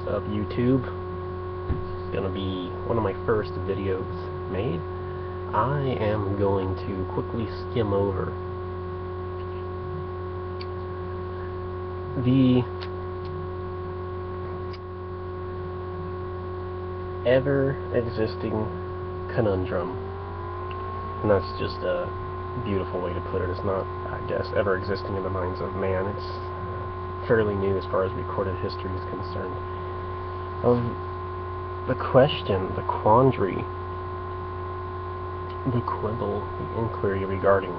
of YouTube. It's going to be one of my first videos made. I am going to quickly skim over the ever-existing conundrum. And that's just a beautiful way to put it. It's not, I guess, ever-existing in the minds of man. It's fairly new as far as recorded history is concerned. Of the question, the quandary, the quibble, the inquiry regarding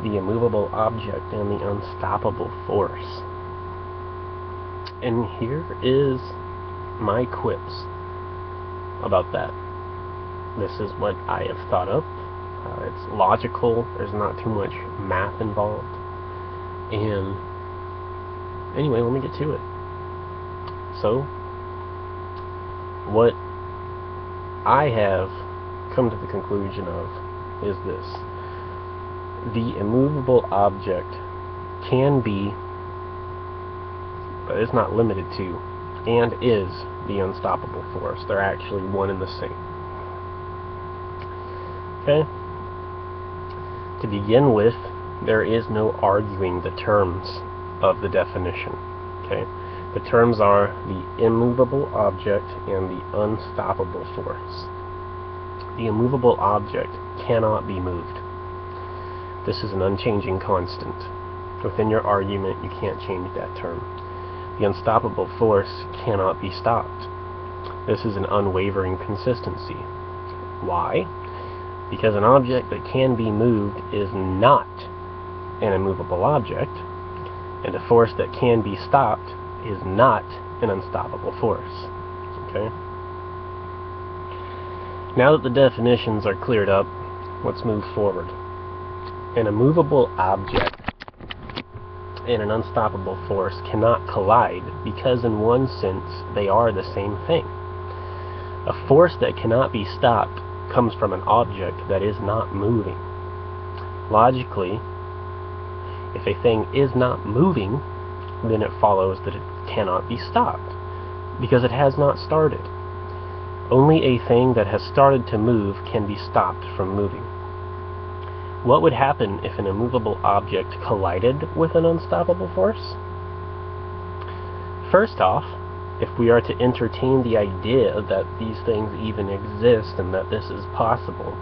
the immovable object and the unstoppable force. And here is my quips about that. This is what I have thought up. It's logical. There's not too much math involved. And anyway, let me get to it. So, what I have come to the conclusion of is this. The immovable object can be, but is not limited to, and is the unstoppable force. They're actually one and the same. Okay? To begin with, there is no arguing the terms of the definition. Okay? The terms are the immovable object and the unstoppable force. The immovable object cannot be moved. This is an unchanging constant. Within your argument, you can't change that term. The unstoppable force cannot be stopped. This is an unwavering consistency. Why? Because an object that can be moved is not an immovable object, and a force that can be stopped is not an unstoppable force. Okay? Now that the definitions are cleared up, let's move forward. An immovable object and an unstoppable force cannot collide because in one sense they are the same thing. A force that cannot be stopped comes from an object that is not moving. Logically, if a thing is not moving, then it follows that it cannot be stopped because it has not started. Only a thing that has started to move can be stopped from moving. What would happen if an immovable object collided with an unstoppable force? First off, if we are to entertain the idea that these things even exist and that this is possible,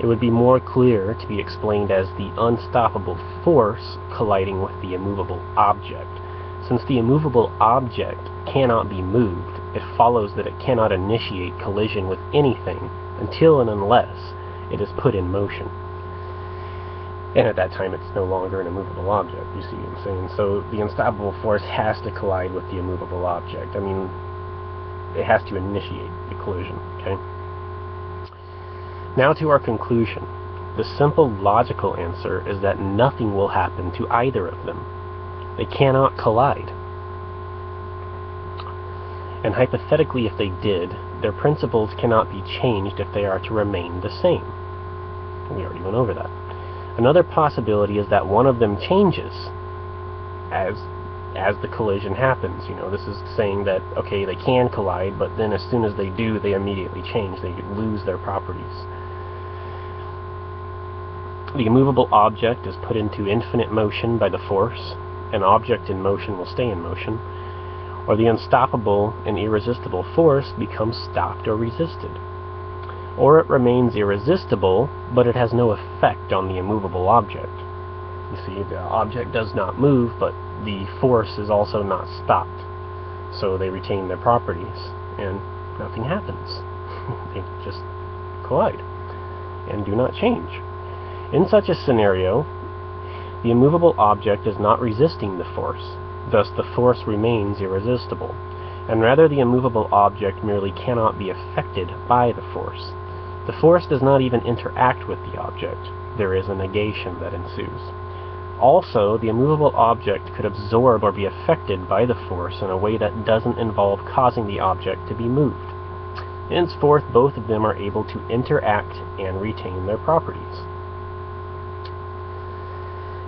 it would be more clear to be explained as the unstoppable force colliding with the immovable object. Since the immovable object cannot be moved, it follows that it cannot initiate collision with anything until and unless it is put in motion. And at that time, it's no longer an immovable object, you see what I'm saying? So the unstoppable force has to collide with the immovable object. I mean, it has to initiate the collision, okay? Now to our conclusion. The simple logical answer is that nothing will happen to either of them. They cannot collide. And hypothetically, if they did, their principles cannot be changed if they are to remain the same. We already went over that. Another possibility is that one of them changes as the collision happens. You know, this is saying that, okay, they can collide, but then as soon as they do, they immediately change. They lose their properties. The immovable object is put into infinite motion by the force. An object in motion will stay in motion. Or the unstoppable and irresistible force becomes stopped or resisted. Or it remains irresistible, but it has no effect on the immovable object. You see, the object does not move, but the force is also not stopped. So they retain their properties, and nothing happens. They just collide, and do not change. In such a scenario, the immovable object is not resisting the force, thus the force remains irresistible, and rather the immovable object merely cannot be affected by the force. The force does not even interact with the object. There is a negation that ensues. Also, the immovable object could absorb or be affected by the force in a way that doesn't involve causing the object to be moved. Henceforth, both of them are able to interact and retain their properties.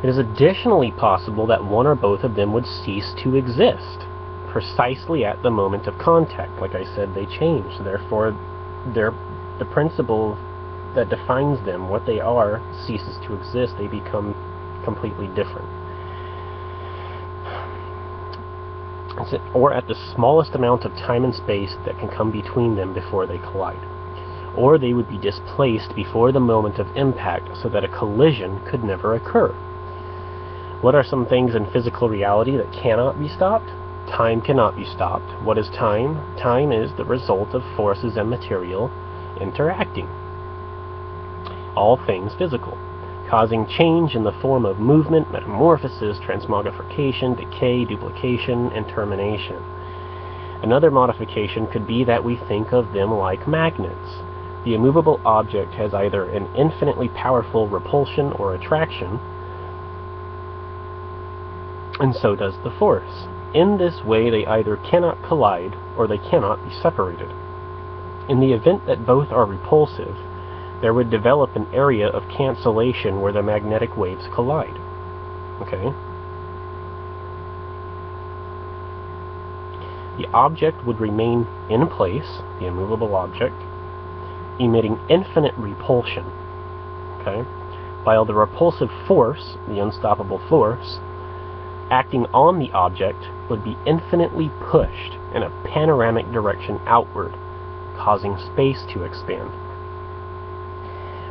It is additionally possible that one or both of them would cease to exist precisely at the moment of contact. Like I said, they change. Therefore, the principle that defines them, what they are, ceases to exist. They become completely different. Or at the smallest amount of time and space that can come between them before they collide. Or they would be displaced before the moment of impact so that a collision could never occur. What are some things in physical reality that cannot be stopped? Time cannot be stopped. What is time? Time is the result of forces and material interacting. All things physical, causing change in the form of movement, metamorphosis, transmogrification, decay, duplication, and termination. Another modification could be that we think of them like magnets. The immovable object has either an infinitely powerful repulsion or attraction, and so does the force. In this way, they either cannot collide or they cannot be separated. In the event that both are repulsive, there would develop an area of cancellation where the magnetic waves collide. Okay? The object would remain in place, the immovable object, emitting infinite repulsion. Okay? While the repulsive force, the unstoppable force, acting on the object would be infinitely pushed in a panoramic direction outward, causing space to expand.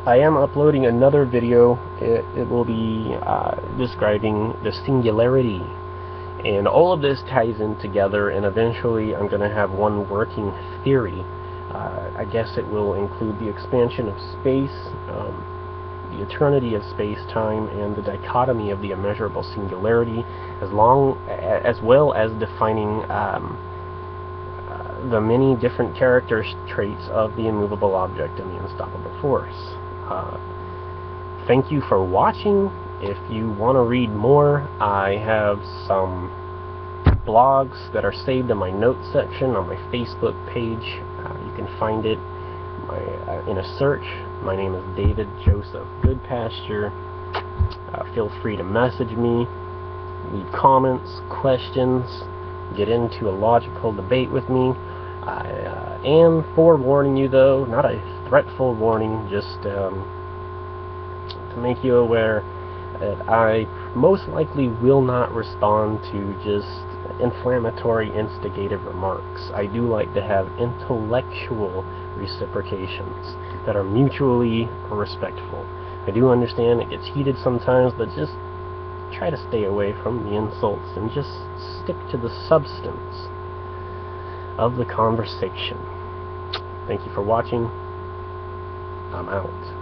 I am uploading another video. It will be describing the singularity, and all of this ties in together, and eventually I'm going to have one working theory. I guess it will include the expansion of space, the eternity of space-time, and the dichotomy of the immeasurable singularity, as well as defining the many different character traits of the immovable object and the unstoppable force. Thank you for watching. If you want to read more, I have some blogs that are saved in my notes section on my Facebook page. You can find it in a search. My name is David Joseph Goodpasture. Feel free to message me, leave comments, questions, get into a logical debate with me. I am forewarning you, though, not a threatful warning, just to make you aware that I most likely will not respond to just inflammatory, instigative remarks. I do like to have intellectual reciprocations that are mutually respectful. I do understand it gets heated sometimes, but just try to stay away from the insults and just stick to the substance of the conversation. Thank you for watching. I'm out.